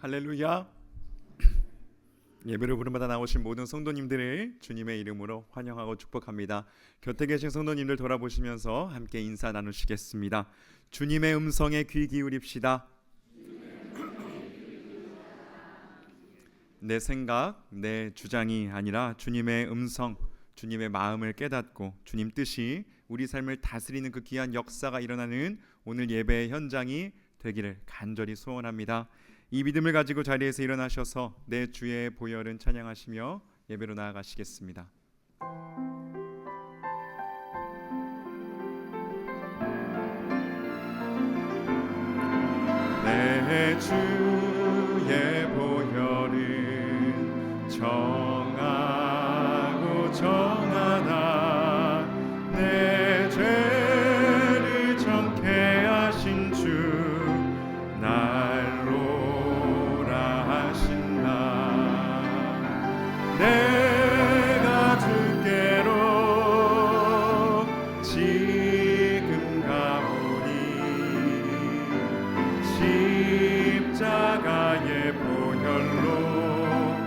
할렐루야. 예배를 부름받아 나오신 모든 성도님들을 주님의 이름으로 환영하고 축복합니다. 곁에 계신 성도님들 돌아보시면서 함께 인사 나누시겠습니다. 주님의 음성에 귀 기울입시다. 내 생각, 내 주장이 아니라 주님의 음성, 주님의 마음을 깨닫고 주님 뜻이 우리 삶을 다스리는 그 귀한 역사가 일어나는 오늘 예배의 현장이 되기를 간절히 소원합니다. 이 믿음을 가지고 자리에서 일어나셔서 내 주의 보혈은 찬양하시며 예배로 나아가시겠습니다. 내 주의 보혈은 정하고 정하다. 내 죄를 정케 하신 주 내가 주께로 지금 가오니 십자가의 보혈로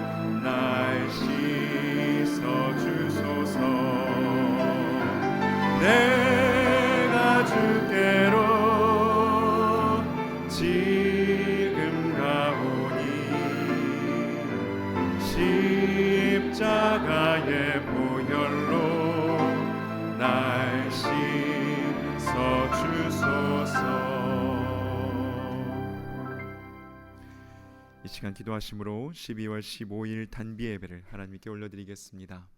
날 씻어 주소서. 내가 주께로 지금 가오니 십자가의 보혈로 날 씻어 주소서. 이 시간 기도하심으로 12월 15일 단비 예배를 하나님께 올려드리겠습니다.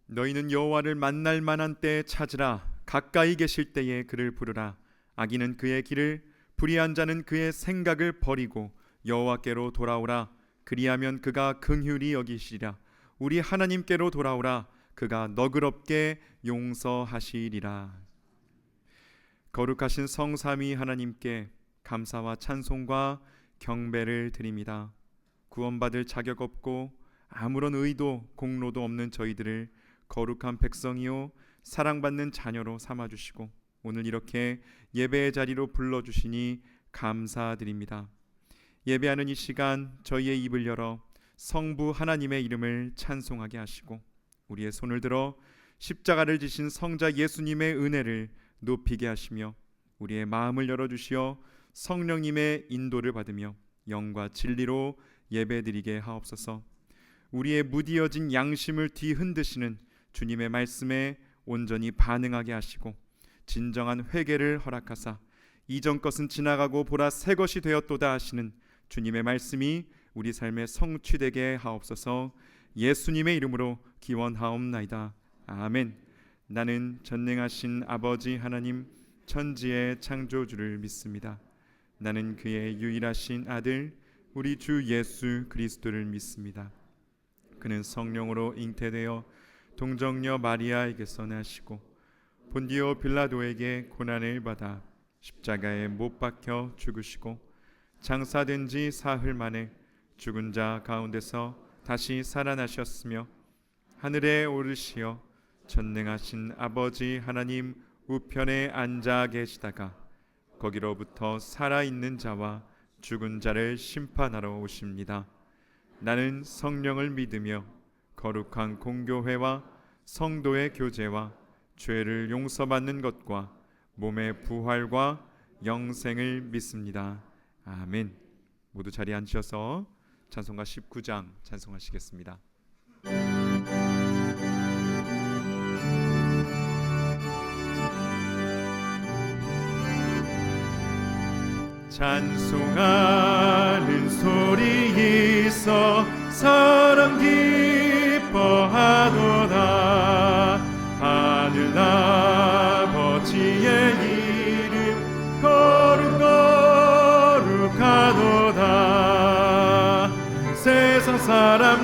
너희는 여호와를 만날 만한 때에 찾으라. 가까이 계실 때에 그를 부르라. 악인은 그의 길을, 불의한 자는 그의 생각을 버리고 여호와께로 돌아오라. 그리하면 그가 긍휼히 여기시리라. 우리 하나님께로 돌아오라. 그가 너그럽게 용서하시리라. 거룩하신 성삼위 하나님께 감사와 찬송과 경배를 드립니다. 구원받을 자격 없고 아무런 의도 공로도 없는 저희들을 거룩한 백성이요 사랑받는 자녀로 삼아주시고 오늘 이렇게 예배의 자리로 불러주시니 감사드립니다. 예배하는 이 시간 저희의 입을 열어 성부 하나님의 이름을 찬송하게 하시고 우리의 손을 들어 십자가를 지신 성자 예수님의 은혜를 높이게 하시며 우리의 마음을 열어주시어 성령님의 인도를 받으며 영과 진리로 예배드리게 하옵소서. 우리의 무디어진 양심을 뒤흔드시는 주님의 말씀에 온전히 반응하게 하시고 진정한 회개를 허락하사 이전 것은 지나가고 보라 새 것이 되었도다 하시는 주님의 말씀이 우리 삶에 성취되게 하옵소서. 예수님의 이름으로 기원하옵나이다. 아멘. 나는 전능하신 아버지 하나님 천지의 창조주를 믿습니다. 나는 그의 유일하신 아들 우리 주 예수 그리스도를 믿습니다. 그는 성령으로 잉태되어 동정녀 마리아에게서 나시고 본디오 빌라도에게 고난을 받아 십자가에 못 박혀 죽으시고 장사된 지 사흘 만에 죽은 자 가운데서 다시 살아나셨으며 하늘에 오르시어 전능하신 아버지 하나님 우편에 앉아 계시다가 거기로부터 살아있는 자와 죽은 자를 심판하러 오십니다. 나는 성령을 믿으며 거룩한 공교회와 성도의 교제와 죄를 용서받는 것과 몸의 부활과 영생을 믿습니다. 아멘. 모두 자리에 앉으셔서 찬송가 19장 찬송하시겠습니다. 찬송하는 소리 있어 사람 기뻐하도다. 하늘 아버지의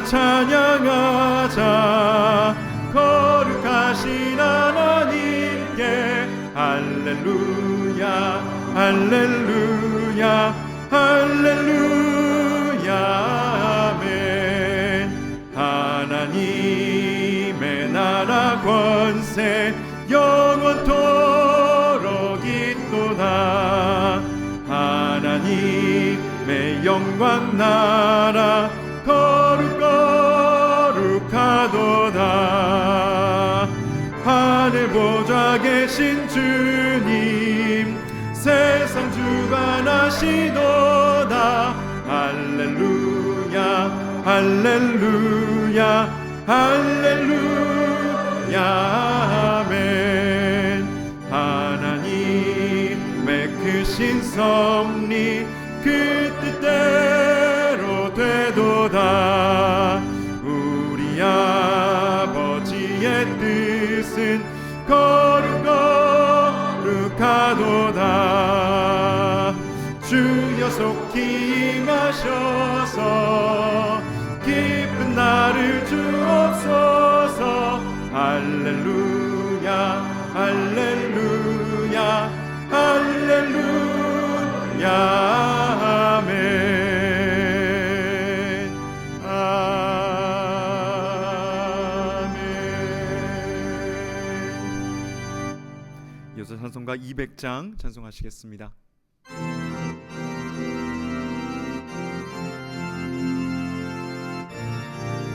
찬양하자. 거룩하신 하나님께 할렐루야 할렐루야 할렐루야 아멘. 하나님의 나라 권세 영원토록 있도다. 하나님의 영광 나라 거룩거룩하도다. 하늘 보좌 계신 주님 세상 주관하시도다. 할렐루야 할렐루야 할렐루야 아멘. 하나님의 크신 섭리 그 뜻대로 되도다. 우리 아버지의 뜻은 거룩거룩하도다. 주여 속히 임하셔서 기쁜 날을 주옵소서. 할렐루야 할렐루야 할렐루야 아멘 아멘. 이어서 찬송가 200장 찬송하시겠습니다.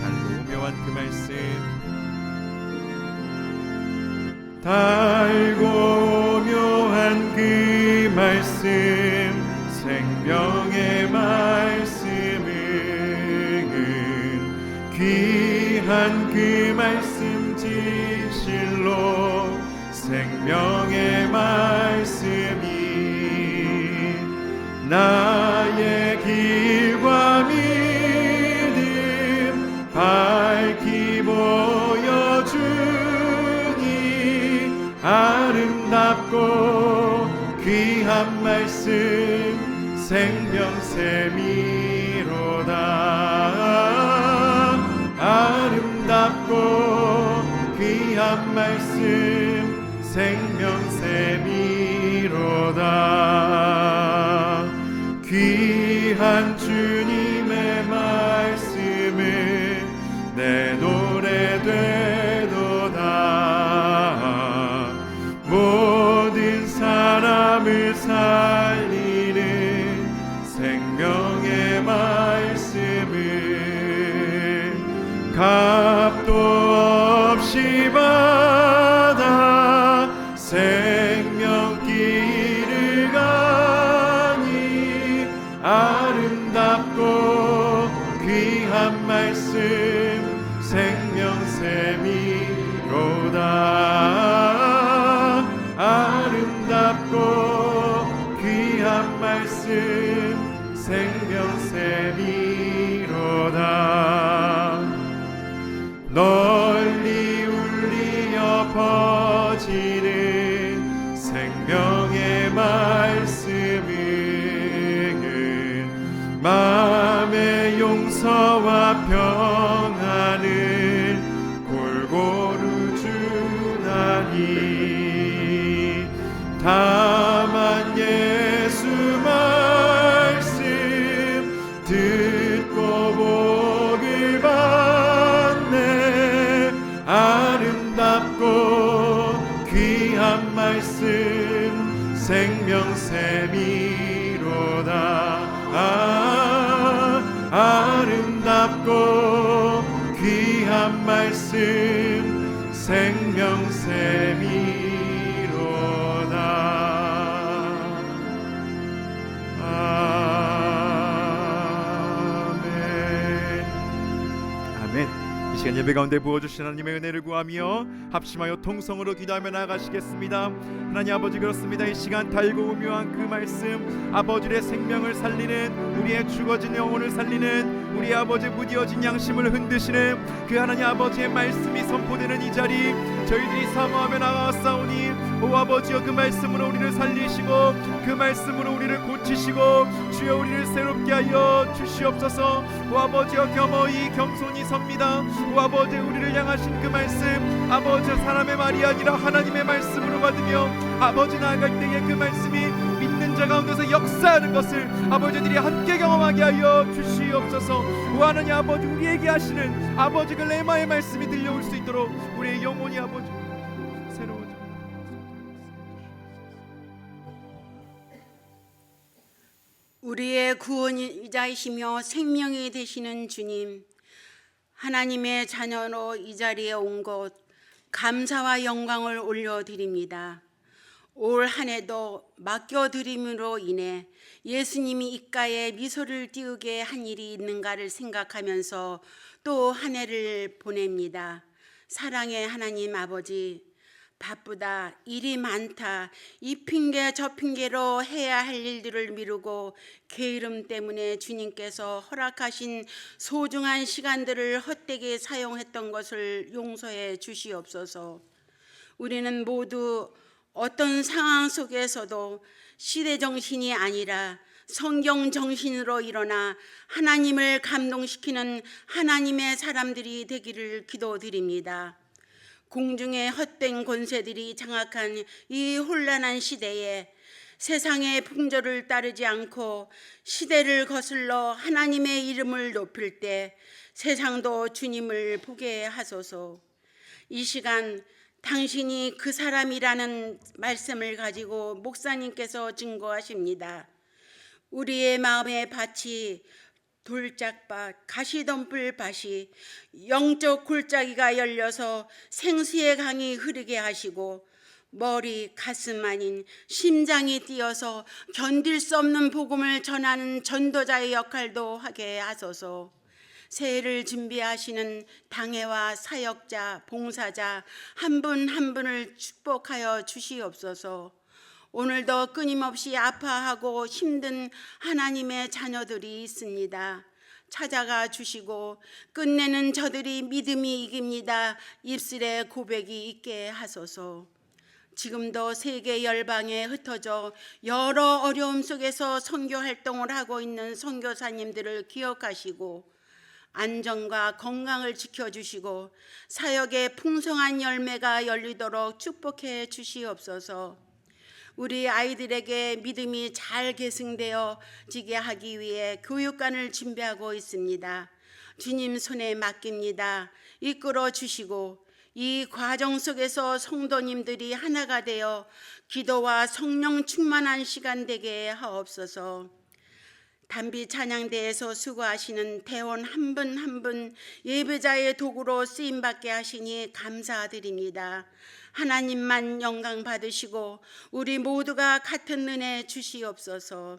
달고 묘한 그 말씀, 달고 묘한 그 말씀, 생명의 말씀은 귀한 그 말씀 진실로 생명의 말씀이 나의 길과 믿음 밝히 보여주니 아름답고 귀한 말씀 생명샘이로다. 아름답고 귀한 말씀 생명샘이로다. 귀한 주님의 말씀은 내 노래 되도다. 모든 사람을 살리는 생명의 말씀은 값도 없이 받아 생명길을 가니 아름답고 귀한 말씀 생명샘이로다. 아름답고 귀한 말씀 생명샘이로다. 널리 울리어 퍼지는 생명의 말씀은 마음의 용서와 평안을 골고루 주나니. 다만 예수 말씀 듣고 복을 받네. 아름답고 귀한 말씀 생명샘이로다. 아름답고 귀한 말씀 생명샘이로다. 아멘. 아멘. 이 시간 예배 가운데 부어주신 하나님의 은혜를 구하며 합심하여 통성으로 기도하며 나아가시겠습니다. 하나님 아버지, 그렇습니다. 이 시간 달고 오묘한 그 말씀, 아버지의 생명을 살리는, 우리의 죽어진 영혼을 살리는, 우리 아버지 무디어진 양심을 흔드시는 그 하나님 아버지의 말씀이 선포되는 이 자리, 저희들이 사모하며 나아가사오니 오 아버지여, 그 말씀으로 우리를 살리시고 그 말씀으로 우리를 고치시고 주여 우리를 새롭게 하여 주시옵소서. 오 아버지여, 겸허히 겸손히 섭니다. 오 아버지, 우리를 향하신 그 말씀, 아버지 사람의 말이 아니라 하나님의 말씀으로 받으며 아버지 나아갈 때에 그 말씀이 믿는 자 가운데서 역사하는 것을 아버지들이 함께 경험하게 하여 주시옵소서. 오 하나님 아버지, 우리에게 하시는 아버지 그 레마의 말씀이 들려올 수 있도록 우리의 영혼이 아버지 새로워집니다. 우리의 구원이자이시며 생명이 되시는 주님, 하나님의 자녀로 이 자리에 온 것 감사와 영광을 올려드립니다. 올 한 해도 맡겨드림으로 인해 예수님이 입가에 미소를 띄우게 한 일이 있는가를 생각하면서 또 한 해를 보냅니다. 사랑의 하나님 아버지, 바쁘다, 일이 많다, 이 핑계 저 핑계로 해야 할 일들을 미루고 게으름 때문에 주님께서 허락하신 소중한 시간들을 헛되게 사용했던 것을 용서해 주시옵소서. 우리는 모두 어떤 상황 속에서도 시대 정신이 아니라 성경 정신으로 일어나 하나님을 감동시키는 하나님의 사람들이 되기를 기도드립니다. 공중의 헛된 권세들이 장악한 이 혼란한 시대에 세상의 풍조를 따르지 않고 시대를 거슬러 하나님의 이름을 높일 때 세상도 주님을 보게 하소서. 이 시간 당신이 그 사람이라는 말씀을 가지고 목사님께서 증거하십니다. 우리의 마음의 밭이 돌짝밭, 가시덤불 밭이 영적 골짜기가 열려서 생수의 강이 흐르게 하시고 머리, 가슴 아닌 심장이 뛰어서 견딜 수 없는 복음을 전하는 전도자의 역할도 하게 하소서. 새해를 준비하시는 당회와 사역자, 봉사자 한 분 한 분을 축복하여 주시옵소서. 오늘도 끊임없이 아파하고 힘든 하나님의 자녀들이 있습니다. 찾아가 주시고 끝내는 저들이 믿음이 이깁니다. 입술에 고백이 있게 하소서. 지금도 세계 열방에 흩어져 여러 어려움 속에서 선교 활동을 하고 있는 선교사님들을 기억하시고 안전과 건강을 지켜주시고 사역의 풍성한 열매가 열리도록 축복해 주시옵소서. 우리 아이들에게 믿음이 잘 계승되어 지게 하기 위해 교육관을 준비하고 있습니다. 주님 손에 맡깁니다. 이끌어 주시고 이 과정 속에서 성도님들이 하나가 되어 기도와 성령 충만한 시간 되게 하옵소서. 단비 찬양대에서 수고하시는 대원 한 분 한 분 예배자의 도구로 쓰임받게 하시니 감사드립니다. 하나님만 영광 받으시고 우리 모두가 같은 은혜 주시옵소서.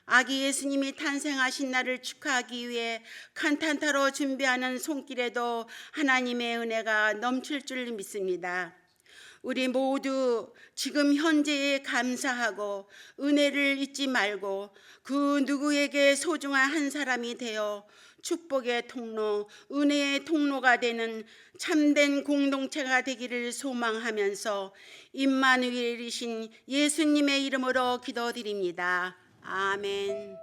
아기 예수님이 탄생하신 날을 축하하기 위해 칸탄타로 준비하는 손길에도 하나님의 은혜가 넘칠 줄 믿습니다. 우리 모두 지금 현재에 감사하고 은혜를 잊지 말고 그 누구에게 소중한 한 사람이 되어 축복의 통로, 은혜의 통로가 되는 참된 공동체가 되기를 소망하면서 임마누엘이신 예수님의 이름으로 기도드립니다. 아멘.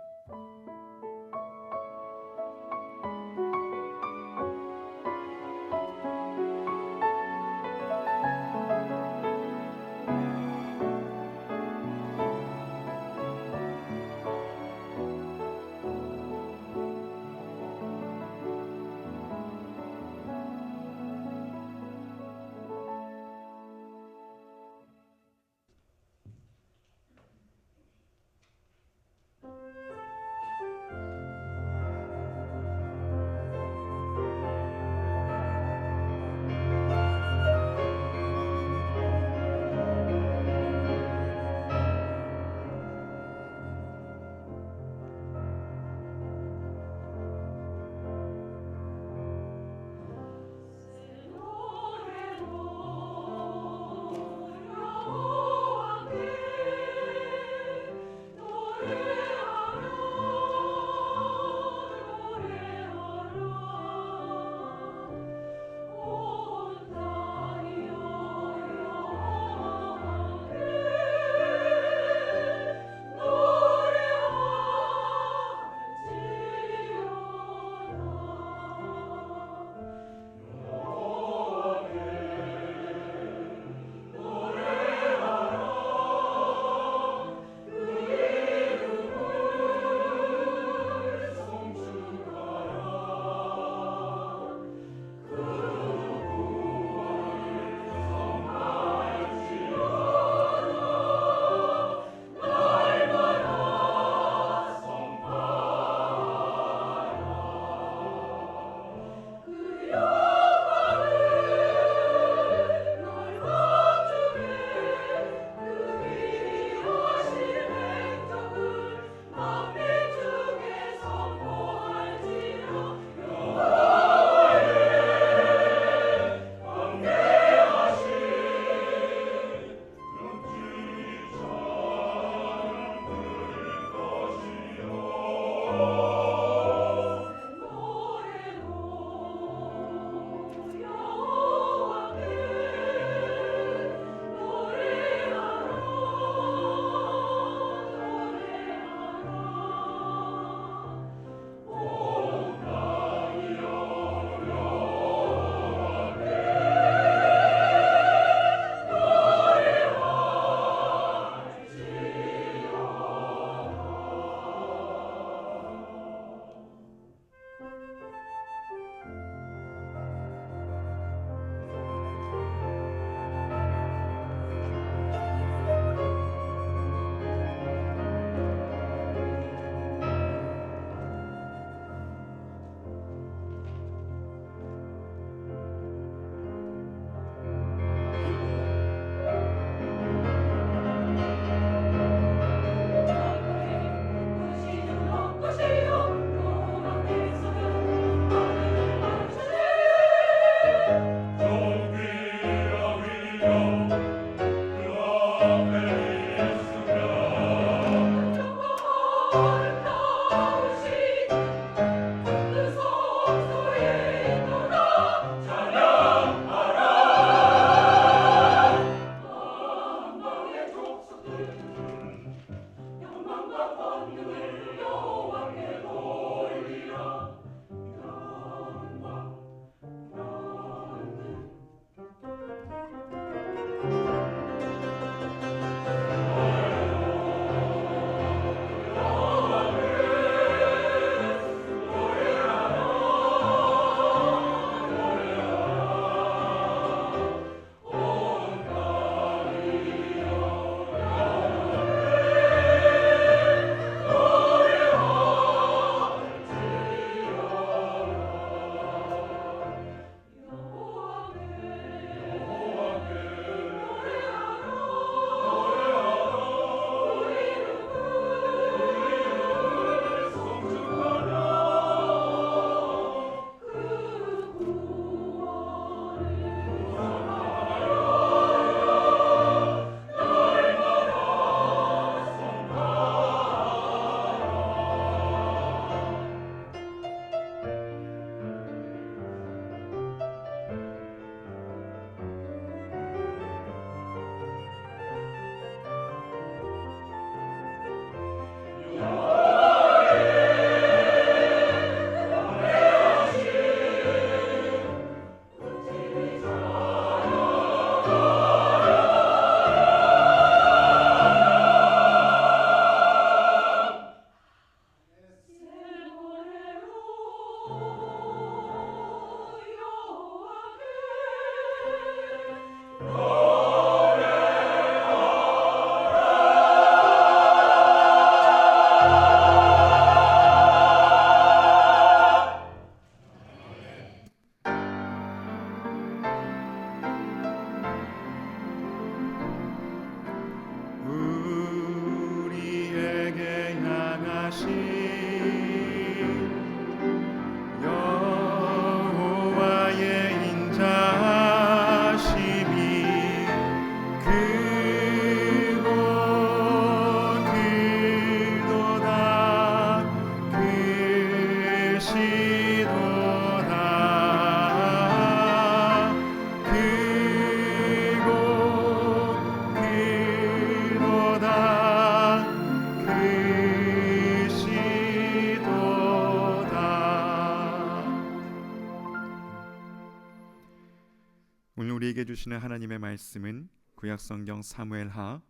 오늘 우리에게 주시는 하나님의 말씀은 구약성경 사무엘하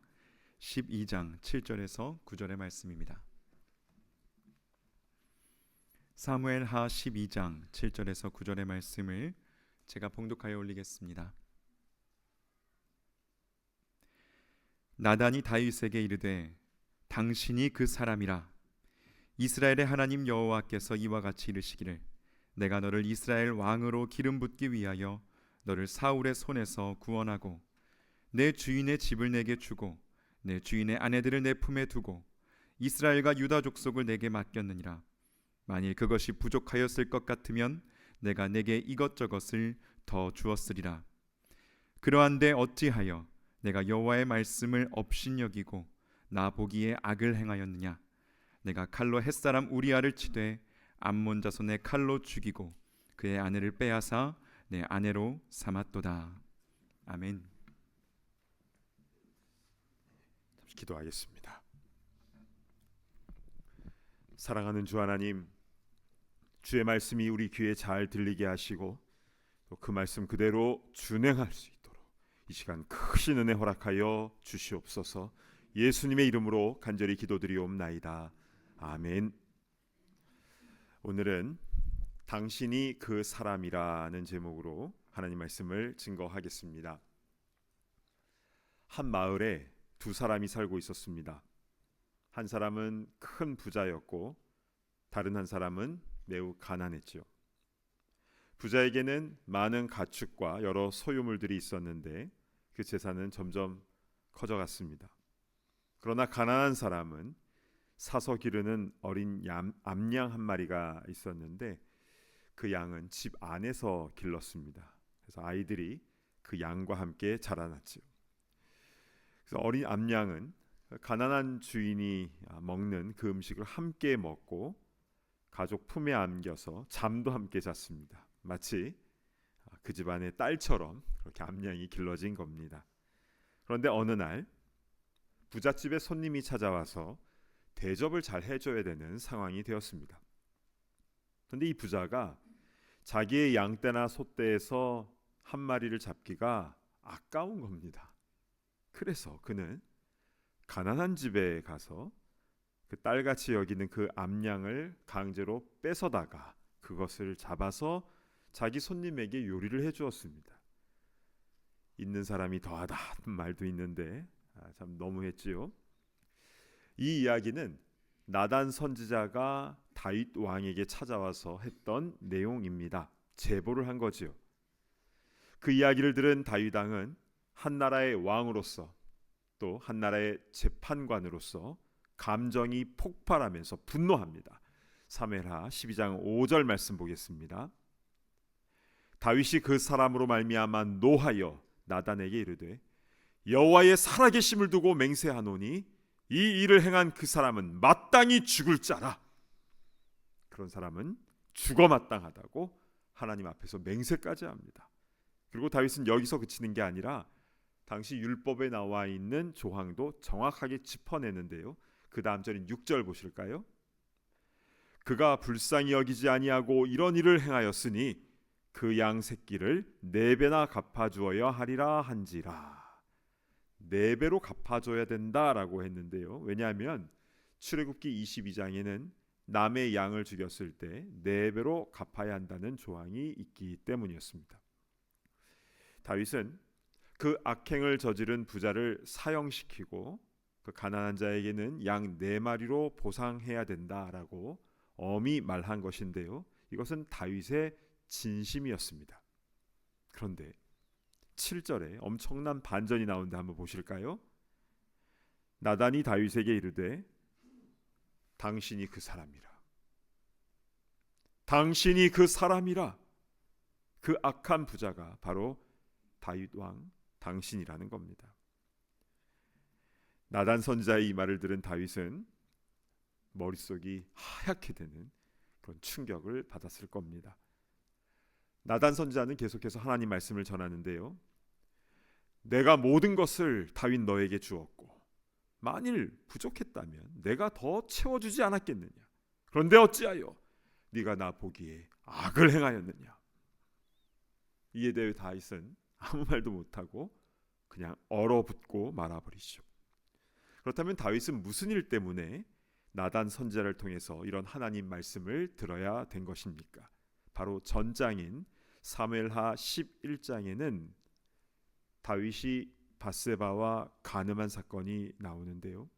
12장 7절에서 9절의 말씀입니다. 사무엘하 12장 7절에서 9절의 말씀을 제가 봉독하여 올리겠습니다. 나단이 다윗에게 이르되 당신이 그 사람이라. 이스라엘의 하나님 여호와께서 이와 같이 이르시기를 내가 너를 이스라엘 왕으로 기름 붓기 위하여 너를 사울의 손에서 구원하고 내 주인의 집을 내게 주고 내 주인의 아내들을 내 품에 두고 이스라엘과 유다 족속을 내게 맡겼느니라. 만일 그것이 부족하였을 것 같으면 내가 내게 이것저것을 더 주었으리라. 그러한데 어찌하여 내가 여호와의 말씀을 업신여기고 나 보기에 악을 행하였느냐. 내가 칼로 햇사람 우리아를 치되 암몬 자손의 칼로 죽이고 그의 아내를 빼앗아 내 아내로 삼았도다. 아멘. 잠시 기도하겠습니다. 사랑하는 주 하나님, 주의 말씀이 우리 귀에 잘 들리게 하시고 또 그 말씀 그대로 준행할 수 있도록 이 시간 크신 은혜 허락하여 주시옵소서. 예수님의 이름으로 간절히 기도드리옵나이다. 아멘. 오늘은 당신이 그 사람이라는 제목으로 하나님 말씀을 증거하겠습니다. 한 마을에 두 사람이 살고 있었습니다. 한 사람은 큰 부자였고 다른 한 사람은 매우 가난했지요. 부자에게는 많은 가축과 여러 소유물들이 있었는데 그 재산은 점점 커져갔습니다. 그러나 가난한 사람은 사서 기르는 어린 암양 한 마리가 있었는데 그 양은 집 안에서 길렀습니다. 그래서 아이들이 그 양과 함께 자라났지요. 그래서 어린 암양은 가난한 주인이 먹는 그 음식을 함께 먹고 가족 품에 안겨서 잠도 함께 잤습니다. 마치 그 집안의 딸처럼 그렇게 암양이 길러진 겁니다. 그런데 어느 날 부잣집에 손님이 찾아와서 대접을 잘 해줘야 되는 상황이 되었습니다. 그런데 이 부자가 자기의 양떼나 소떼에서 한 마리를 잡기가 아까운 겁니다. 그래서 그는 가난한 집에 가서 그 딸같이 여기는 그 암양을 강제로 뺏어다가 그것을 잡아서 자기 손님에게 요리를 해주었습니다. 있는 사람이 더하다 하는 말도 있는데 참 너무했지요. 이 이야기는 나단 선지자가 다윗 왕에게 찾아와서 했던 내용입니다. 제보를 한 거지요. 그 이야기를 들은 다윗 왕은 한 나라의 왕으로서 또 한 나라의 재판관으로서 감정이 폭발하면서 분노합니다. 사무엘하 12장 5절 말씀 보겠습니다. 다윗이 그 사람으로 말미암아 노하여 나단에게 이르되 여호와의 살아계심을 두고 맹세하노니 이 일을 행한 그 사람은 마땅히 죽을 자라. 그런 사람은 죽어 마땅하다고 하나님 앞에서 맹세까지 합니다. 그리고 다윗은 여기서 그치는 게 아니라 당시 율법에 나와 있는 조항도 정확하게 짚어내는데요. 그 다음 절인 6절 보실까요? 그가 불쌍히 여기지 아니하고 이런 일을 행하였으니 그 양 새끼를 4배나 갚아주어야 하리라 한지라. 4배로 갚아줘야 된다라고 했는데요. 왜냐하면 출애굽기 22장에는 남의 양을 죽였을 때 4배로 갚아야 한다는 조항이 있기 때문이었습니다. 다윗은 그 악행을 저지른 부자를 사형시키고 그 가난한 자에게는 양 4마리로 보상해야 된다라고 엄히 말한 것인데요. 이것은 다윗의 진심이었습니다. 그런데 7절에 엄청난 반전이 나오는데 한번 보실까요? 나단이 다윗에게 이르되 당신이 그 사람이라. 당신이 그 사람이라. 그 악한 부자가 바로 다윗 왕 당신이라는 겁니다. 나단 선지자의 이 말을 들은 다윗은 머릿속이 하얗게 되는 그런 충격을 받았을 겁니다. 나단 선지자는 계속해서 하나님 말씀을 전하는데요. 내가 모든 것을 다윗 너에게 주었고 만일 부족했다면 내가 더 채워주지 않았겠느냐. 그런데 어찌하여 네가 나 보기에 악을 행하였느냐. 이에 대해 다윗은 아무 말도 못하고 그냥 얼어붙고 말아버리죠. 그렇다면 다윗은 무슨 일 때문에 나단 선지자를 통해서 이런 하나님 말씀을 들어야 된 것입니까? 바로 전장인 사무엘하 11장에는 다윗이 밧세바와 간음한 사건이 나오는데요.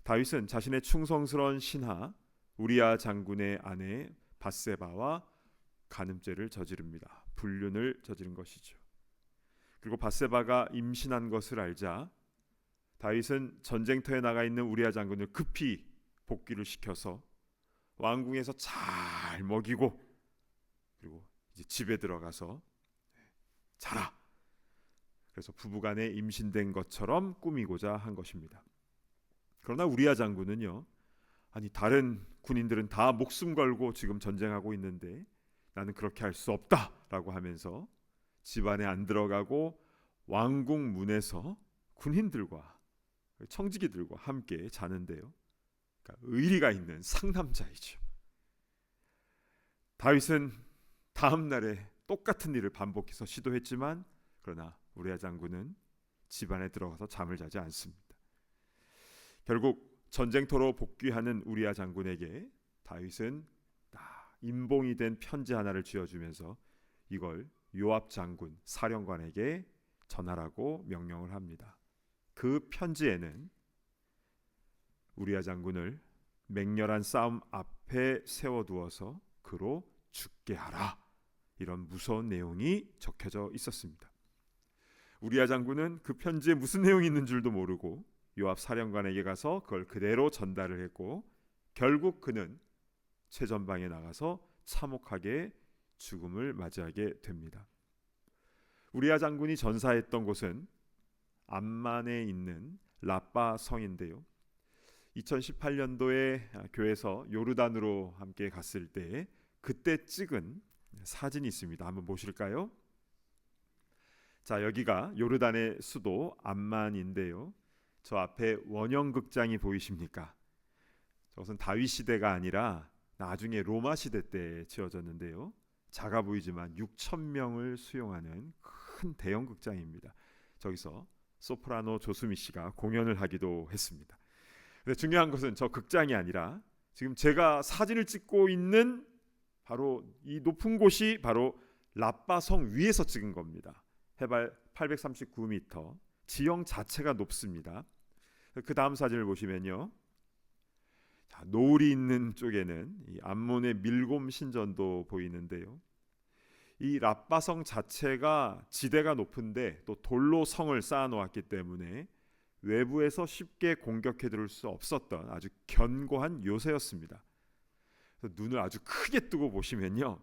다윗은 자신의 충성스러운 신하 우리야 장군의 아내 밧세바와 간음죄를 저지릅니다. 불륜을 저지른 것이죠. 그리고 밧세바가 임신한 것을 알자 다윗은 전쟁터에 나가 있는 우리야 장군을 급히 복귀를 시켜서 왕궁에서 잘 먹이고 그리고 이제 집에 들어가서 자라. 그래서 부부간에 임신된 것처럼 꾸미고자 한 것입니다. 그러나 우리야 장군은요, 아니 다른 군인들은 다 목숨 걸고 지금 전쟁하고 있는데 나는 그렇게 할 수 없다라고 하면서 집안에 안 들어가고 왕궁 문에서 군인들과 청지기들과 함께 자는데요. 그러니까 의리가 있는 상남자이죠. 다윗은 다음 날에 똑같은 일을 반복해서 시도했지만 그러나 우리야 장군은 집안에 들어가서 잠을 자지 않습니다. 결국 전쟁터로 복귀하는 우리야 장군에게 다윗은 임봉이 된 편지 하나를 쥐어주면서 이걸 요압 장군 사령관에게 전하라고 명령을 합니다. 그 편지에는 우리야 장군을 맹렬한 싸움 앞에 세워두어서 그로 죽게 하라, 이런 무서운 내용이 적혀져 있었습니다. 우리야 장군은 그 편지에 무슨 내용이 있는 줄도 모르고 요압 사령관에게 가서 그걸 그대로 전달을 했고 결국 그는 최전방에 나가서 참혹하게 죽음을 맞이하게 됩니다. 우리야 장군이 전사했던 곳은 암만에 있는 라빠 성인데요. 2018년도에 교회에서 요르단으로 함께 갔을 때 그때 찍은 사진이 있습니다. 한번 보실까요? 자, 여기가 요르단의 수도 암만인데요. 저 앞에 원형극장이 보이십니까? 저것은 다윗 시대가 아니라 나중에 로마 시대 때 지어졌는데요. 작아 보이지만 6,000명을 수용하는 큰 대형 극장입니다. 저기서 소프라노 조수미 씨가 공연을 하기도 했습니다. 근데 중요한 것은 저 극장이 아니라 지금 제가 사진을 찍고 있는 바로 이 높은 곳이 바로 라빠성 위에서 찍은 겁니다. 해발 839m, 지형 자체가 높습니다. 그 다음 사진을 보시면요, 자, 노을이 있는 쪽에는 이 암몬의 밀곰 신전도 보이는데요. 이 라빠성 자체가 지대가 높은데 또 돌로 성을 쌓아 놓았기 때문에 외부에서 쉽게 공격해 들을 수 없었던 아주 견고한 요새였습니다. 그래서 눈을 아주 크게 뜨고 보시면요,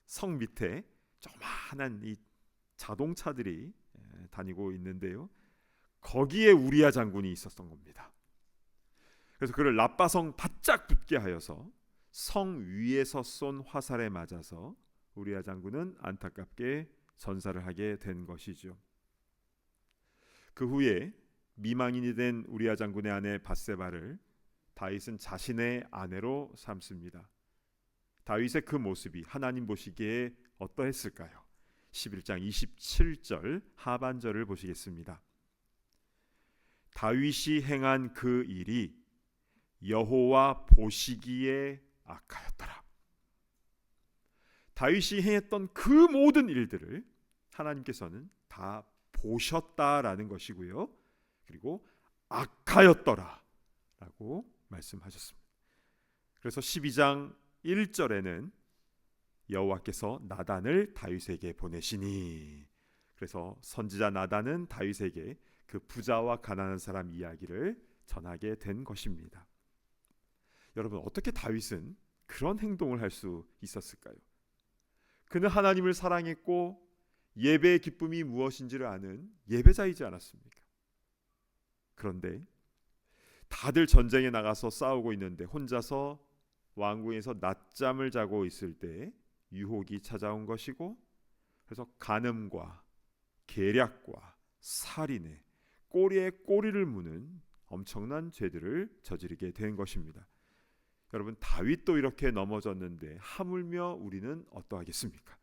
성 밑에 조그마한 이 자동차들이 다니고 있는데요. 거기에 우리야 장군이 있었던 겁니다. 그래서 그를 라빠성 바짝 붙게 하여서 성 위에서 쏜 화살에 맞아서 우리야 장군은 안타깝게 전사를 하게 된 것이죠. 그 후에 미망인이 된 우리야 장군의 아내 밧세바를 다윗은 자신의 아내로 삼습니다. 다윗의 그 모습이 하나님 보시기에 어떠했을까요? 11장 27절 하반절을 보시겠습니다. 다윗이 행한 그 일이 여호와 보시기에 악하였더라. 다윗이 행했던 그 모든 일들을 하나님께서는 다 보셨다라는 것이고요. 그리고 악하였더라 라고 말씀하셨습니다. 그래서 12장 1절에는 여호와께서 나단을 다윗에게 보내시니, 그래서 선지자 나단은 다윗에게 그 부자와 가난한 사람 이야기를 전하게 된 것입니다. 여러분, 어떻게 다윗은 그런 행동을 할 수 있었을까요? 그는 하나님을 사랑했고 예배의 기쁨이 무엇인지를 아는 예배자이지 않았습니까? 그런데 다들 전쟁에 나가서 싸우고 있는데 혼자서 왕궁에서 낮잠을 자고 있을 때 유혹이 찾아온 것이고, 그래서 간음과 계략과 살인에 꼬리에 꼬리를 무는 엄청난 죄들을 저지르게 된 것입니다. 여러분, 다윗도 이렇게 넘어졌는데 하물며 우리는 어떠하겠습니까?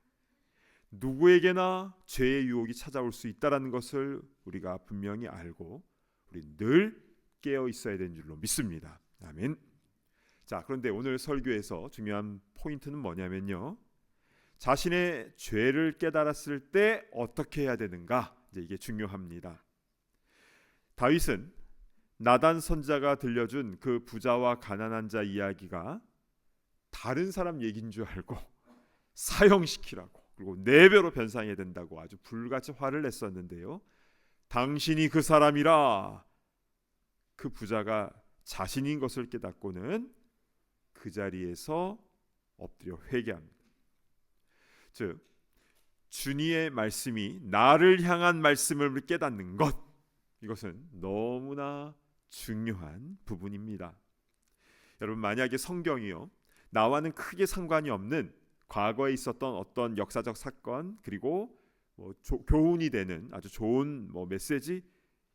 누구에게나 죄의 유혹이 찾아올 수 있다라는 것을 우리가 분명히 알고 우리 늘 깨어 있어야 되는 줄로 믿습니다. 아멘. 자, 그런데 오늘 설교에서 중요한 포인트는 뭐냐면요, 자신의 죄를 깨달았을 때 어떻게 해야 되는가, 이제 이게 중요합니다. 다윗은 나단 선자가 들려준 그 부자와 가난한 자 이야기가 다른 사람 얘기인 줄 알고 사형시키라고, 그리고 4배로 변상해야 된다고 아주 불같이 화를 냈었는데요, 당신이 그 사람이라 그 부자가 자신인 것을 깨닫고는 그 자리에서 엎드려 회개합니다. 즉, 주님의 말씀이 나를 향한 말씀을 깨닫는 것, 이것은 너무나 중요한 부분입니다. 여러분, 만약에 성경이요, 나와는 크게 상관이 없는 과거에 있었던 어떤 역사적 사건, 그리고 교훈이 되는 아주 좋은 메시지,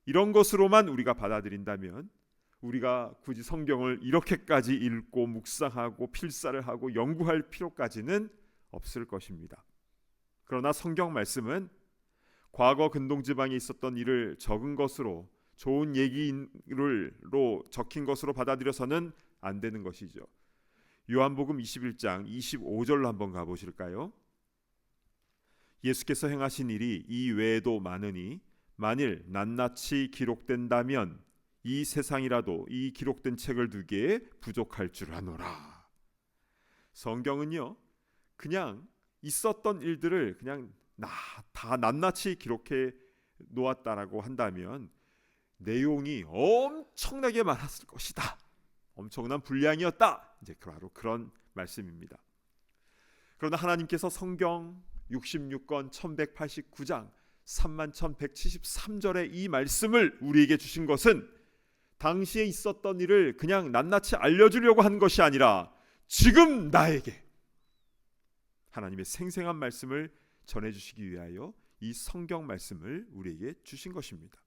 이런 것으로만 우리가 받아들인다면 우리가 굳이 성경을 이렇게까지 읽고 묵상하고 필사를 하고 연구할 필요까지는 없을 것입니다. 그러나 성경 말씀은 과거 근동지방에 있었던 일을 적은 것으로, 좋은 얘기로 적힌 것으로 받아들여서는 안 되는 것이죠. 요한복음 21장 25절로 한번 가보실까요? 예수께서 행하신 일이 이 외에도 많으니 만일 낱낱이 기록된다면 이 세상이라도 이 기록된 책을 두기에 부족할 줄 아노라. 성경은요, 그냥 있었던 일들을 그냥 다 낱낱이 기록해 놓았다라고 한다면 내용이 엄청나게 많았을 것이다, 엄청난 분량이었다, 이제 바로 그런 말씀입니다. 그러나 하나님께서 성경 66권 1189장 31,173절의 이 말씀을 우리에게 주신 것은 당시에 있었던 일을 그냥 낱낱이 알려주려고 한 것이 아니라 지금 나에게 하나님의 생생한 말씀을 전해주시기 위하여 이 성경 말씀을 우리에게 주신 것입니다.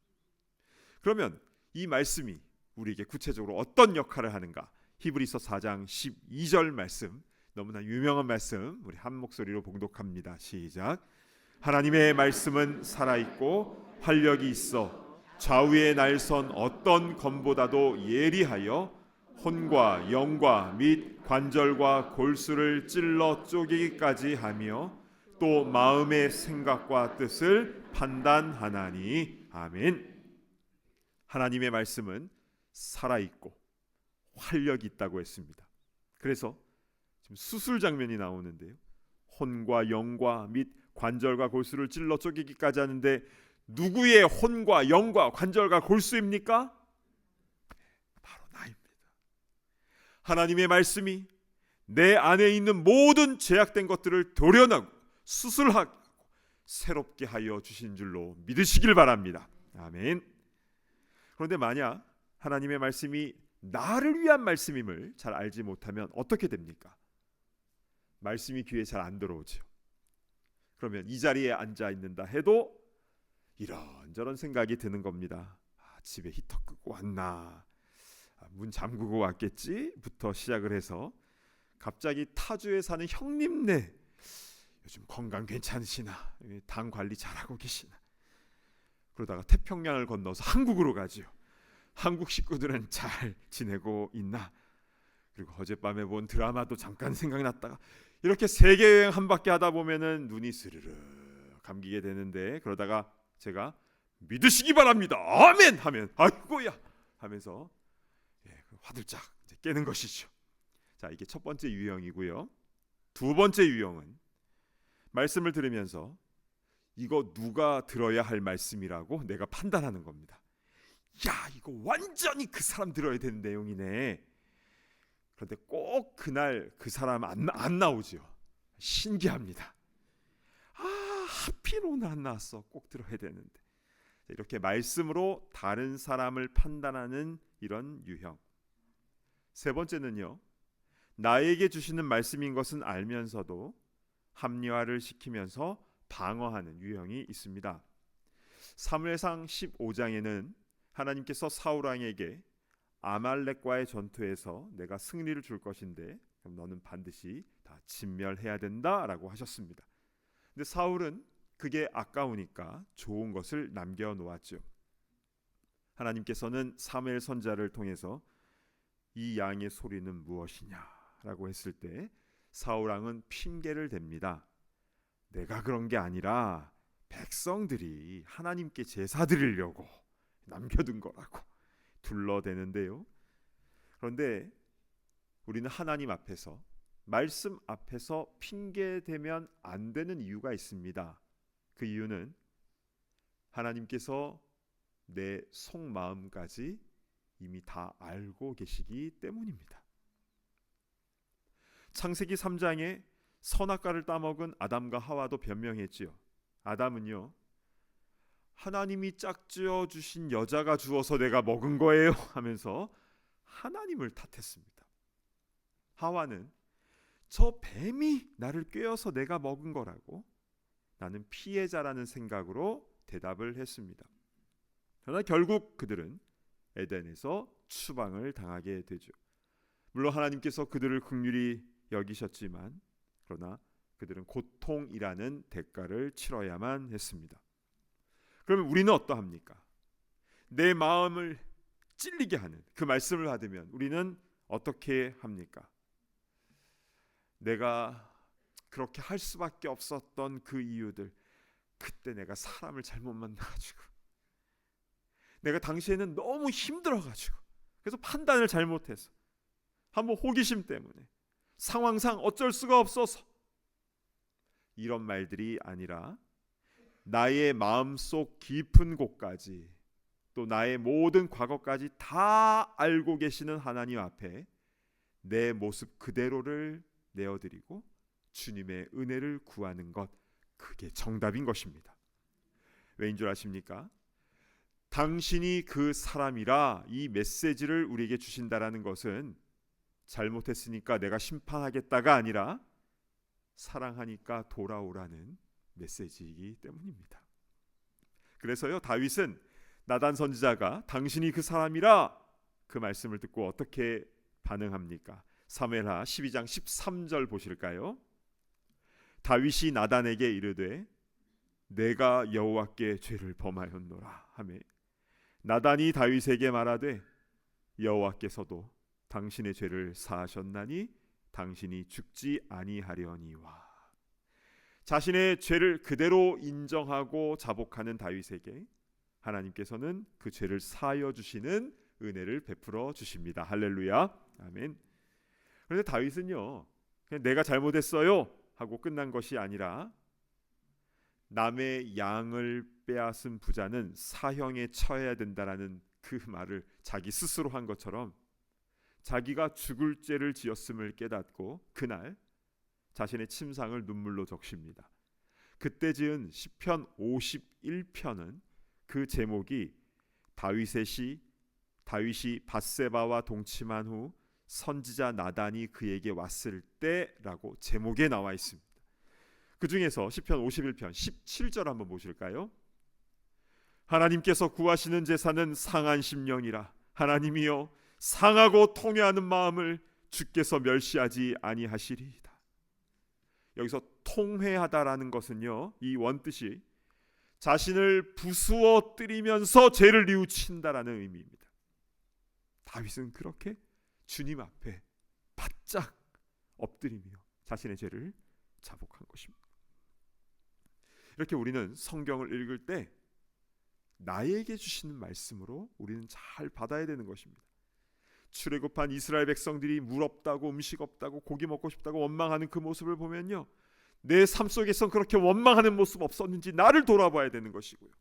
그러면 이 말씀이 우리에게 구체적으로 어떤 역할을 하는가? 히브리서 4장 12절 말씀, 너무나 유명한 말씀, 우리 한 목소리로 봉독합니다. 시작. 하나님의 말씀은 살아있고 활력이 있어 좌우의 날선 어떤 검보다도 예리하여 혼과 영과 및 관절과 골수를 찔러 쪼개기까지 하며 또 마음의 생각과 뜻을 판단하나니. 아멘. 하나님의 말씀은 살아있고 활력이 있다고 했습니다. 그래서 지금 수술 장면이 나오는데요, 혼과 영과 및 관절과 골수를 찔러 쪼개기까지 하는데 누구의 혼과 영과 관절과 골수입니까? 바로 나입니다. 하나님의 말씀이 내 안에 있는 모든 죄악된 것들을 도려내고 수술하고 새롭게 하여 주신 줄로 믿으시길 바랍니다. 아멘. 그런데 만약 하나님의 말씀이 나를 위한 말씀임을 잘 알지 못하면 어떻게 됩니까? 말씀이 귀에 잘 안 들어오죠. 그러면 이 자리에 앉아 있는다 해도 이런저런 생각이 드는 겁니다. 집에 히터 끄고 왔나, 문 잠그고 왔겠지 부터 시작을 해서 갑자기 타주에 사는 형님네 요즘 건강 괜찮으시나, 당 관리 잘하고 계시나, 그러다가 태평양을 건너서 한국으로 가죠. 한국 식구들은 잘 지내고 있나, 그리고 어젯밤에 본 드라마도 잠깐 생각났다가 이렇게 세계 여행 한 바퀴 하다 보면은 눈이 스르르 감기게 되는데, 그러다가 제가 믿으시기 바랍니다, 아멘 하면 아이고야 하면서 화들짝 이제 깨는 것이죠. 자, 이게 첫 번째 유형이고요. 두 번째 유형은 말씀을 들으면서 이거 누가 들어야 할 말씀이라고 내가 판단하는 겁니다. 야, 이거 완전히 그 사람 들어야 되는 내용이네. 그런데 꼭 그날 그 사람 안 나오죠. 신기합니다. 하필 오늘 안 나왔어. 꼭 들어야 되는데. 이렇게 말씀으로 다른 사람을 판단하는 이런 유형. 세 번째는요, 나에게 주시는 말씀인 것은 알면서도 합리화를 시키면서 방어하는 유형이 있습니다. 사무엘상 15장에는 하나님께서 사울 왕에게 아말렉과의 전투에서 내가 승리를 줄 것인데 그럼 너는 반드시 다 진멸해야 된다라고 하셨습니다. 근데 사울은 그게 아까우니까 좋은 것을 남겨 놓았죠. 하나님께서는 사무엘 선지자를 통해서 이 양의 소리는 무엇이냐라고 했을 때 사울 왕은 핑계를 댑니다. 내가 그런 게 아니라 백성들이 하나님께 제사 드리려고 남겨둔 거라고 둘러대는데요. 그런데 우리는 하나님 앞에서, 말씀 앞에서 핑계대면 안 되는 이유가 있습니다. 그 이유는 하나님께서 내 속마음까지 이미 다 알고 계시기 때문입니다. 창세기 3장에 선악과를 따먹은 아담과 하와도 변명했지요. 아담은요, 하나님이 짝지어 주신 여자가 주어서 내가 먹은 거예요 하면서 하나님을 탓했습니다. 하와는 저 뱀이 나를 꿰어서 내가 먹은 거라고 나는 피해자라는 생각으로 대답을 했습니다. 그러나 결국 그들은 에덴에서 추방을 당하게 되죠. 물론 하나님께서 그들을 긍휼히 여기셨지만 그러나 그들은 고통이라는 대가를 치러야만 했습니다. 그러면 우리는 어떠합니까? 내 마음을 찔리게 하는 그 말씀을 받으면 우리는 어떻게 합니까? 내가 그렇게 할 수밖에 없었던 그 이유들, 그때 내가 사람을 잘못 만나가지고, 내가 당시에는 너무 힘들어가지고, 그래서 판단을 잘못해서, 한번 호기심 때문에, 상황상 어쩔 수가 없어서, 이런 말들이 아니라 나의 마음속 깊은 곳까지, 또 나의 모든 과거까지 다 알고 계시는 하나님 앞에 내 모습 그대로를 내어드리고 주님의 은혜를 구하는 것, 그게 정답인 것입니다. 왜인 줄 아십니까? 당신이 그 사람이라 이 메시지를 우리에게 주신다라는 것은 잘못했으니까 내가 심판하겠다가 아니라 사랑하니까 돌아오라는 메시지이기 때문입니다. 그래서요, 다윗은 나단 선지자가 당신이 그 사람이라 그 말씀을 듣고 어떻게 반응합니까? 사무엘하 12장 13절 보실까요? 다윗이 나단에게 이르되 내가 여호와께 죄를 범하였노라 하매 나단이 다윗에게 말하되 여호와께서도 당신의 죄를 사하셨나니 당신이 죽지 아니하려니와. 자신의 죄를 그대로 인정하고 자복하는 다윗에게 하나님께서는 그 죄를 사하여 주시는 은혜를 베풀어 주십니다. 할렐루야, 아멘. 그런데 다윗은요, 그냥 내가 잘못했어요 하고 끝난 것이 아니라 남의 양을 빼앗은 부자는 사형에 처해야 된다라는 그 말을 자기 스스로 한 것처럼 자기가 죽을 죄를 지었음을 깨닫고 그날 자신의 침상을 눈물로 적십니다. 그때 지은 시편 51편은 그 제목이 다윗이 밧세바와 동침한 후 선지자 나단이 그에게 왔을 때라고 제목에 나와 있습니다. 그 중에서 시편 51편 17절 한번 보실까요? 하나님께서 구하시는 제사는 상한 심령이라. 하나님이여 상하고 통회하는 마음을 주께서 멸시하지 아니하시리이다. 여기서 통회하다라는 것은요, 이 원뜻이 자신을 부수어뜨리면서 죄를 뉘우친다라는 의미입니다. 다윗은 그렇게 주님 앞에 바짝 엎드리며 자신의 죄를 자복한 것입니다. 이렇게 우리는 성경을 읽을 때 나에게 주시는 말씀으로 우리는 잘 받아야 되는 것입니다. 출애굽한 이스라엘 백성들이 물 없다고, 음식 없다고, 고기 먹고 싶다고 원망하는 그 모습을 보면요, 내 삶 속에서 그렇게 원망하는 모습 없었는지 나를 돌아봐야 되는 것이고요.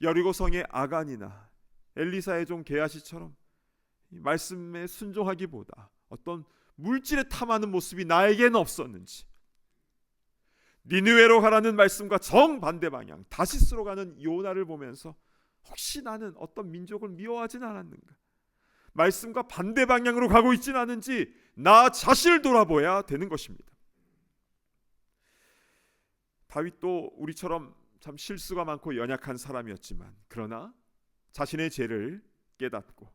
여리고성의 아간이나 엘리사의 종 게하시처럼 말씀에 순종하기보다 어떤 물질에 탐하는 모습이 나에게는 없었는지, 니느웨로 가라는 말씀과 정반대 방향 다시스로 가는 요나를 보면서 혹시 나는 어떤 민족을 미워하진 않았는가, 말씀과 반대 방향으로 가고 있지는 않은지 나 자신을 돌아봐야 되는 것입니다. 다윗도 우리처럼 참 실수가 많고 연약한 사람이었지만 그러나 자신의 죄를 깨닫고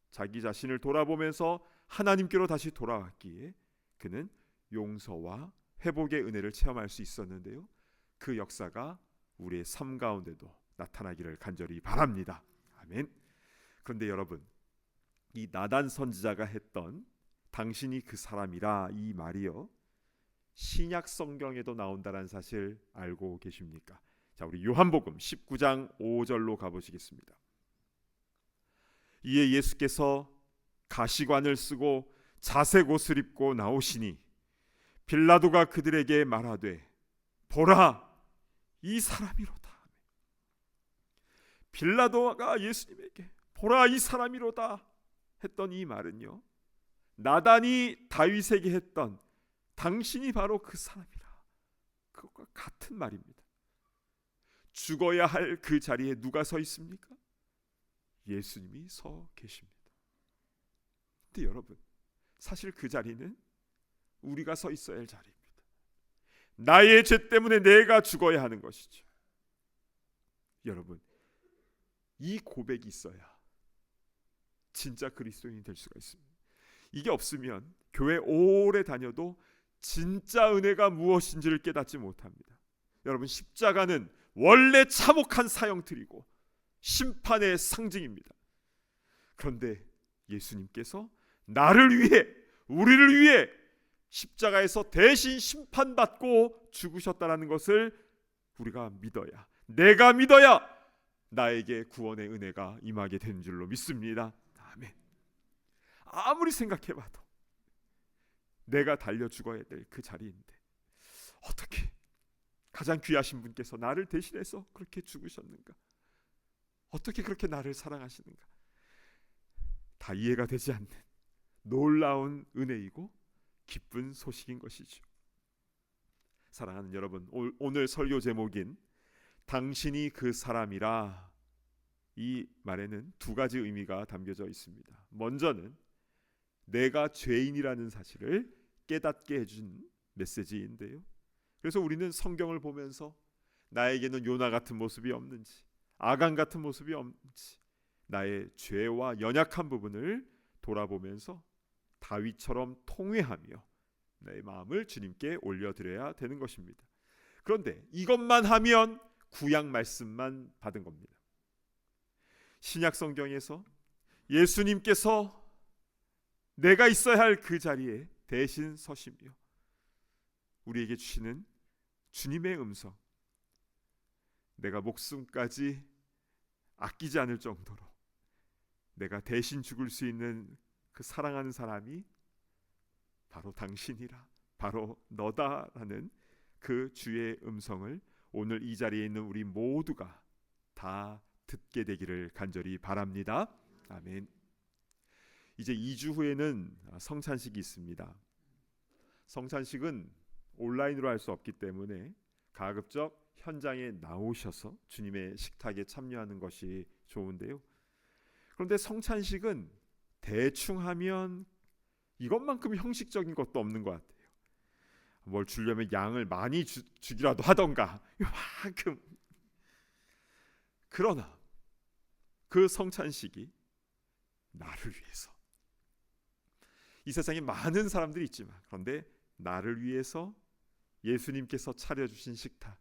자기 자신을 돌아보면서 하나님께로 다시 돌아왔기에 그는 용서와 회복의 은혜를 체험할 수 있었는데요. 그 역사가 우리의 삶 가운데도 나타나기를 간절히 바랍니다. 아멘. 그런데 여러분, 이 나단 선지자가 했던 당신이 그 사람이라 이 말이요, 신약 성경에도 나온다는 사실 알고 계십니까? 자, 우리 요한복음 19장 5절로 가보시겠습니다. 이에 예수께서 가시관을 쓰고 자색 옷을 입고 나오시니 빌라도가 그들에게 말하되 보라 이 사람이로다. 빌라도가 예수님에게 보라 이 사람이로다 했던 이 말은요, 나단이 다윗에게 했던 당신이 바로 그 사람이라, 그것과 같은 말입니다. 죽어야 할 그 자리에 누가 서 있습니까? 예수님이 서 계십니다. 근데 여러분, 사실 그 자리는 우리가 서 있어야 할 자리입니다. 나의 죄 때문에 내가 죽어야 하는 것이죠. 여러분, 이 고백이 있어야 진짜 그리스도인이 될 수가 있습니다. 이게 없으면 교회 오래 다녀도 진짜 은혜가 무엇인지를 깨닫지 못합니다. 여러분, 십자가는 원래 참혹한 사형틀이고 심판의 상징입니다. 그런데 예수님께서 나를 위해, 우리를 위해 십자가에서 대신 심판받고 죽으셨다는 것을 우리가 믿어야, 내가 믿어야 나에게 구원의 은혜가 임하게 된 줄로 믿습니다. 아멘. 아무리 생각해봐도 내가 달려 죽어야 될 그 자리인데 어떻게 가장 귀하신 분께서 나를 대신해서 그렇게 죽으셨는가? 어떻게 그렇게 나를 사랑하시는가? 다 이해가 되지 않는 놀라운 은혜이고 기쁜 소식인 것이죠. 사랑하는 여러분, 오늘 설교 제목인 당신이 그 사람이라, 이 말에는 두 가지 의미가 담겨져 있습니다. 먼저는 내가 죄인이라는 사실을 깨닫게 해준 메시지인데요. 그래서 우리는 성경을 보면서 나에게는 요나 같은 모습이 없는지, 아간 같은 모습이 없는지, 나의 죄와 연약한 부분을 돌아보면서 다윗처럼 통회하며 내 마음을 주님께 올려드려야 되는 것입니다. 그런데 이것만 하면 구약 말씀만 받은 겁니다. 신약 성경에서 예수님께서 내가 있어야 할 그 자리에 대신 서시며 우리에게 주시는 주님의 음성, 내가 목숨까지 아끼지 않을 정도로 내가 대신 죽을 수 있는 그 사랑하는 사람이 바로 당신이라, 바로 너다라는 그 주의 음성을 오늘 이 자리에 있는 우리 모두가 다 듣게 되기를 간절히 바랍니다. 아멘. 이제 2주 후에는 성찬식이 있습니다. 성찬식은 온라인으로 할 수 없기 때문에 가급적 현장에 나오셔서 주님의 식탁에 참여하는 것이 좋은데요. 그런데 성찬식은 대충 하면 이것만큼 형식적인 것도 없는 것 같아요. 뭘 주려면 양을 많이 주기라도 하던가 이만큼. 그러나 그 성찬식이 나를 위해서, 이 세상에 많은 사람들이 있지만 그런데 나를 위해서 예수님께서 차려주신 식탁,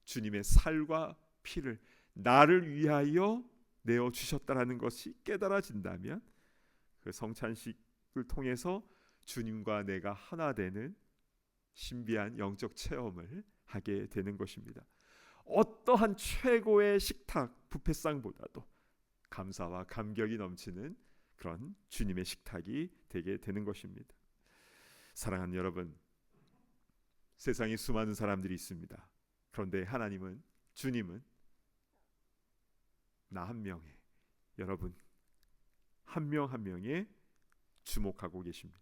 주님의 살과 피를 나를 위하여 내어주셨다는 것이 깨달아진다면 그 성찬식을 통해서 주님과 내가 하나 되는 신비한 영적 체험을 하게 되는 것입니다. 어떠한 최고의 식탁, 뷔페상보다도 감사와 감격이 넘치는 그런 주님의 식탁이 되게 되는 것입니다. 사랑하는 여러분, 세상에 수많은 사람들이 있습니다. 그런데 하나님은, 주님은 나 한 명에, 여러분 한 명 한 명에 주목하고 계십니다.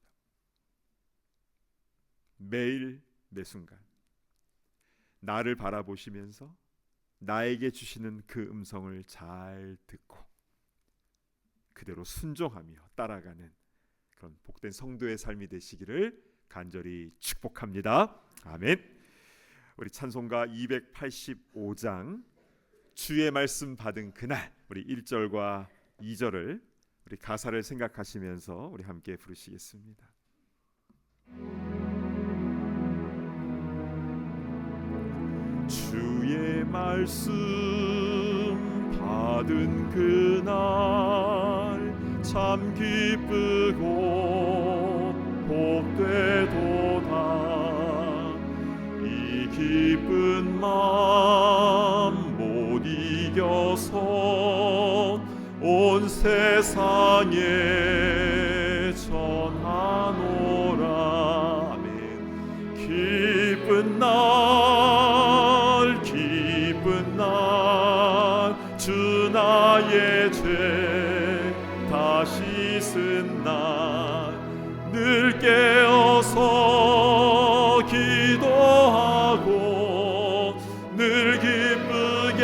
매일 매 순간 나를 바라보시면서 나에게 주시는 그 음성을 잘 듣고 그대로 순종하며 따라가는 그런 복된 성도의 삶이 되시기를 간절히 축복합니다. 아멘. 우리 찬송가 285장 주의 말씀 받은 그날, 우리 1절과 2절을 우리 가사를 생각하시면서 우리 함께 부르시겠습니다. 말씀 받은 그날 참 기쁘고 복되도다. 이 기쁜 마음 못 이겨서 온 세상에 전하노라. 아멘. 기쁜 날 기쁜 날 주 나의 죄 다 씻은 날 늘 깨어서 기도하고 늘 기쁘게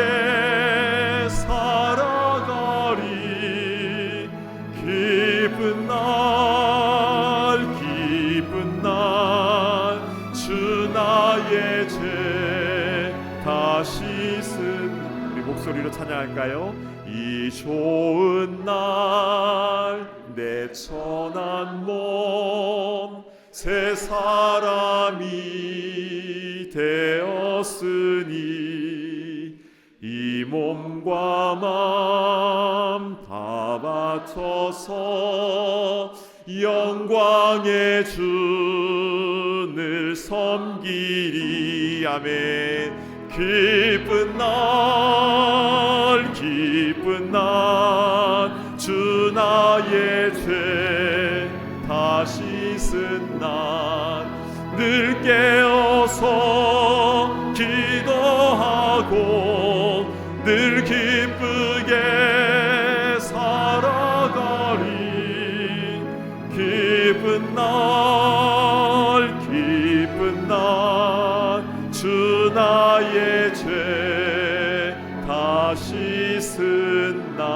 살아가리. 기쁜 날 주 나의 죄 다 씻은. 우리 목소리로 찬양할까요? 이 좋은 날 내 천한 몸 새 사람이 되었으니 이 몸과 마음 다 바쳐서 영광의 주를 섬기리. 아멘. 기쁜 날 주 나의 죄 다 씻은 날 늘 깨어서 기도하고 늘 기쁘게 살아가리. 기쁜 날 주 나의 죄 다 씻은 날.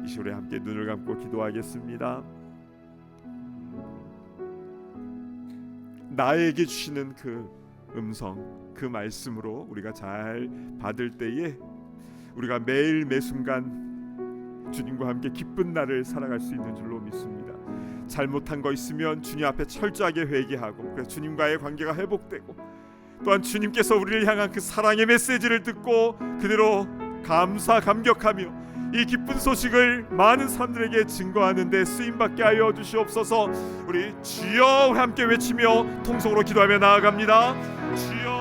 이 시간에 함께 눈을 감고 기도하겠습니다. 나에게 주시는 그 음성, 그 말씀으로 우리가 잘 받을 때에 우리가 매일 매순간 주님과 함께 기쁜 날을 살아갈 수 있는 줄로 믿습니다. 잘못한 거 있으면 주님 앞에 철저하게 회개하고, 그래서 주님과의 관계가 회복되고, 또한 주님께서 우리를 향한 그 사랑의 메시지를 듣고 그대로 감격하며 이 기쁜 소식을 많은 사람들에게 증거하는 데 쓰임받게 하여 주시옵소서. 우리 주여 함께 외치며 통성으로 기도하며 나아갑니다. 주여.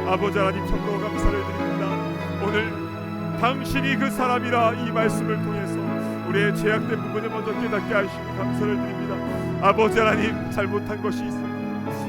아버지 하나님, 참으로 감사를 드립니다. 오늘 당신이 그 사람이라 이 말씀을 통해서 우리의 죄악된 부분을 먼저 깨닫게 하시니 감사를 드립니다. 아버지 하나님, 잘못한 것이 있습니다.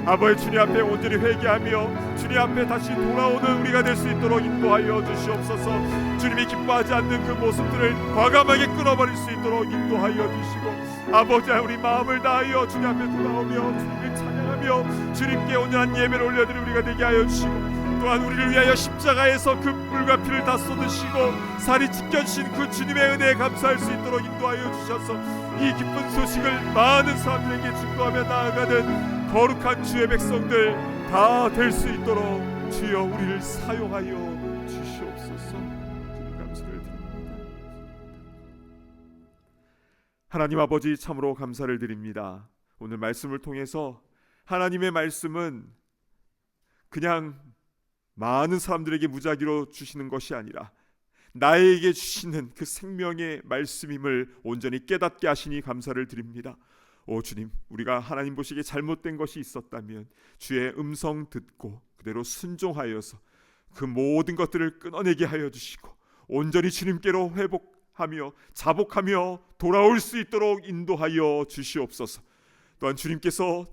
아버지 주님 앞에 온전히 회개하며 주님 앞에 다시 돌아오는 우리가 될 수 있도록 인도하여 주시옵소서. 주님이 기뻐하지 않는 그 모습들을 과감하게 끊어버릴 수 있도록 인도하여 주시고, 아버지 우리 마음을 다하여 주님 앞에 돌아오며 주님을 찬양하며 주님께 온전한 예배를 올려드리는 우리가 되게 하여 주시고, 또한 우리를 위하여 십자가에서 그 물과 피를 다 쏟으시고 살이 찢겨주신 그 주님의 은혜에 감사할 수 있도록 인도하여 주셔서 이 기쁜 소식을 많은 사람들에게 증거하며 나아가는 거룩한 주의 백성들 다 될 수 있도록 주여 우리를 사용하여 주시옵소서. 주님 감사를 드립니다. 하나님 아버지, 참으로 감사를 드립니다. 오늘 말씀을 통해서 하나님의 말씀은 그냥 많은 사람들에게 무작위로 주시는 것이 아니라 나에게 주시는 그 생명의 말씀임을 온전히 깨닫게 하시니 감사를 드립니다. 오 주님, 우리가 하나님 보시기에 잘못된 것이 있었다면 주의 음성 듣고 그대로 순종하여서 그 모든 것들을 끊어내게 하여 주시고 온전히 주님께로 회복하며 자복하며 돌아올 수 있도록 인도하여 주시옵소서. 또한 주님께서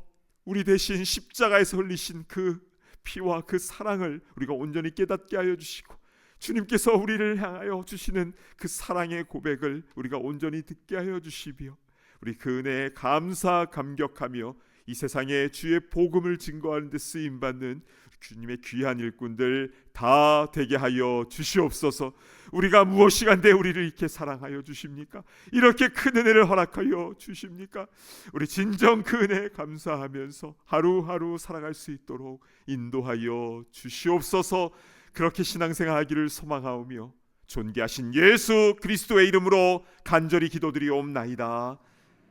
우리 대신 십자가에서 흘리신 그 피와 그 사랑을 우리가 온전히 깨닫게 하여 주시고, 주님께서 우리를 향하여 주시는 그 사랑의 고백을 우리가 온전히 듣게 하여 주시며, 우리 그 은혜에 감격하며 이 세상에 주의 복음을 증거하는 데 쓰임받는 주님의 귀한 일꾼들 다 되게 하여 주시옵소서. 우리가 무엇이간데 우리를 이렇게 사랑하여 주십니까? 이렇게 큰 은혜를 허락하여 주십니까? 우리 진정 그 은혜에 감사하면서 하루하루 살아갈 수 있도록 인도하여 주시옵소서. 그렇게 신앙생활하기를 소망하오며 존귀하신 예수 그리스도의 이름으로 간절히 기도드리옵나이다.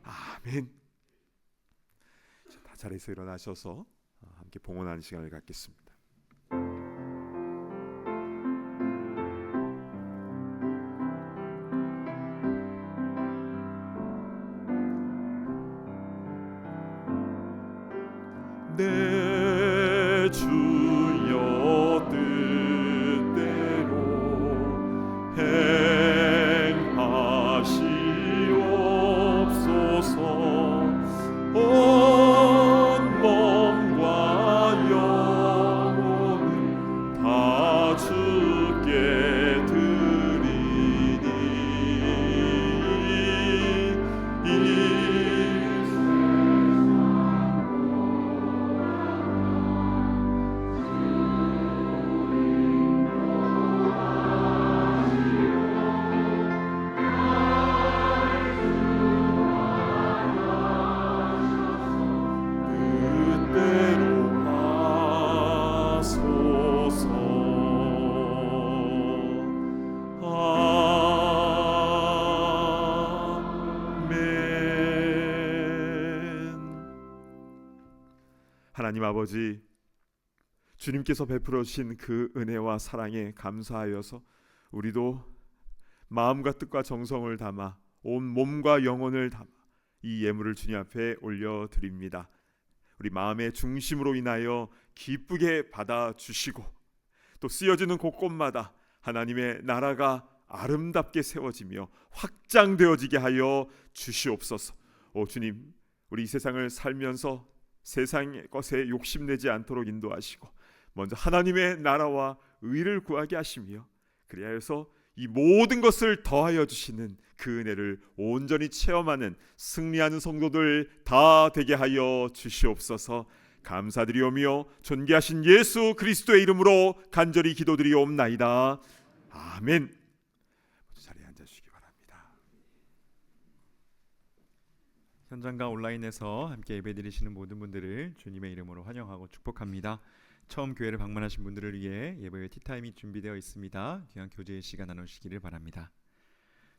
아멘. 다 자리에서 일어나셔서 함께 봉헌하는 시간을 갖겠습니다. 내 주여 뜻대로 행하시옵소서. 온 몸과 영혼을 다 주께 드리니 하나님 아버지, 주님께서 베풀어 주신 그 은혜와 사랑에 감사하여서 우리도 마음과 뜻과 정성을 담아 온 몸과 영혼을 담아 이 예물을 주님 앞에 올려드립니다. 우리 마음의 중심으로 인하여 기쁘게 받아주시고 또 쓰여지는 곳곳마다 하나님의 나라가 아름답게 세워지며 확장되어지게 하여 주시옵소서. 오 주님, 우리 이 세상을 살면서 세상의 것에 욕심내지 않도록 인도하시고 먼저 하나님의 나라와 의를 구하게 하시며 그리하여서 이 모든 것을 더하여 주시는 그 은혜를 온전히 체험하는 승리하는 성도들 다 되게 하여 주시옵소서. 감사드리오며 존귀하신 예수 그리스도의 이름으로 간절히 기도드리옵나이다. 아멘. 자리에 앉아주시기 바랍니다. 현장과 온라인에서 함께 예배드리시는 모든 분들을 주님의 이름으로 환영하고 축복합니다. 처음 교회를 방문하신 분들을 위해 예배의 티타임이 준비되어 있습니다. 귀한 교제의 시간 나누시기를 바랍니다.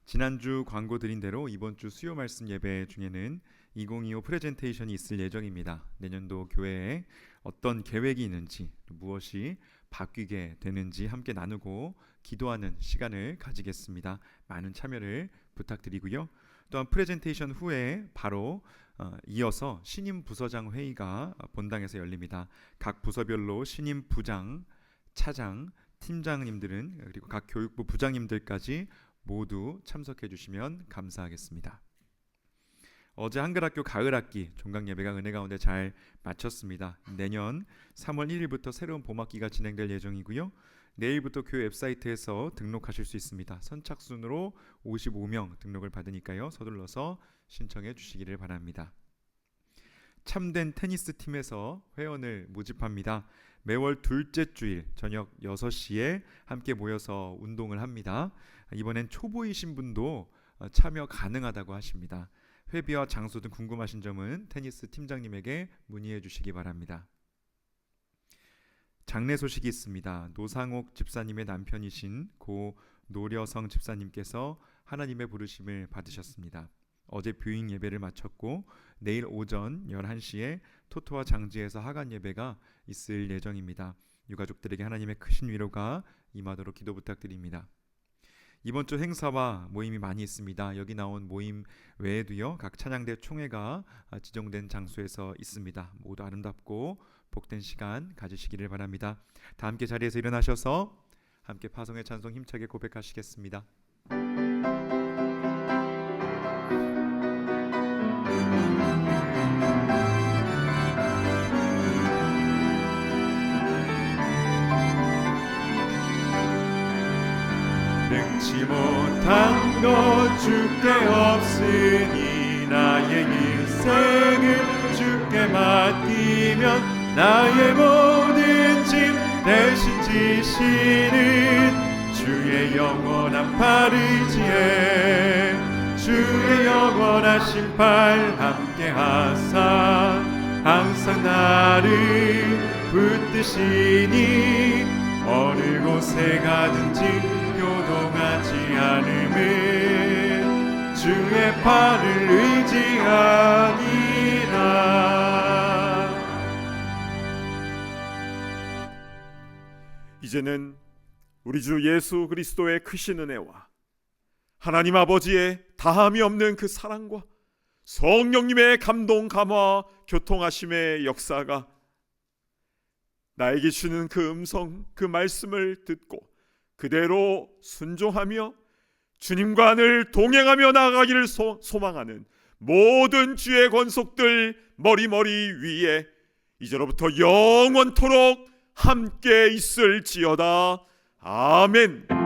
지난주 광고 드린 대로 이번 주 수요 말씀 예배 중에는 2025 프레젠테이션이 있을 예정입니다. 내년도 교회에 어떤 계획이 있는지 무엇이 바뀌게 되는지 함께 나누고 기도하는 시간을 가지겠습니다. 많은 참여를 부탁드리고요. 또한 프레젠테이션 후에 바로 이어서 신임 부서장 회의가 본당에서 열립니다. 각 부서별로 신임 부장, 차장, 팀장님들은 그리고 각 교육부 부장님들까지 모두 참석해 주시면 감사하겠습니다. 어제 한글학교 가을학기 종강 예배가 은혜 가운데 잘 마쳤습니다. 내년 3월 1일부터 새로운 봄학기가 진행될 예정이고요. 내일부터 교회 웹사이트에서 등록하실 수 있습니다. 선착순으로 55명 등록을 받으니까요. 서둘러서 신청해 주시기를 바랍니다. 참된 테니스 팀에서 회원을 모집합니다. 매월 둘째 주일 저녁 6시에 함께 모여서 운동을 합니다. 이번엔 초보이신 분도 참여 가능하다고 하십니다. 회비와 장소 등 궁금하신 점은 테니스 팀장님에게 문의해 주시기 바랍니다. 장례 소식이 있습니다. 노상옥 집사님의 남편이신 고 노려성 집사님께서 하나님의 부르심을 받으셨습니다. 어제 뷰잉 예배를 마쳤고 내일 오전 11시에 토토와 장지에서 하간 예배가 있을 예정입니다. 유가족들에게 하나님의 크신 위로가 임하도록 기도 부탁드립니다. 이번 주 행사와 모임이 많이 있습니다. 여기 나온 모임 외에도요. 각 찬양대 총회가 지정된 장소에서 있습니다. 모두 아름답고 복된 시간 가지시기를 바랍니다. 다 함께 자리에서 일어나셔서 함께 파송의 찬송 힘차게 고백하시겠습니다. 능치 못한 것 주께 없으니 나의 일생을 주께 맡기면 나의 모든 짐 대신 지시는 주의 영원한 팔 의지에 주의 영원하신 팔 함께 하사 항상 나를 붙드시니 어느 곳에 가든지 요동하지 않음은 주의 팔을 의지하니라. 이제는 우리 주 예수 그리스도의 크신 은혜와 하나님 아버지의 다함이 없는 그 사랑과 성령님의 감동 감화 교통하심의 역사가 나에게 주는 그 음성, 그 말씀을 듣고 그대로 순종하며 주님과 늘 동행하며 나아가기를 소망하는 모든 주의 권속들 머리머리 위에 이제로부터 영원토록 함께 있을지어다. 아멘.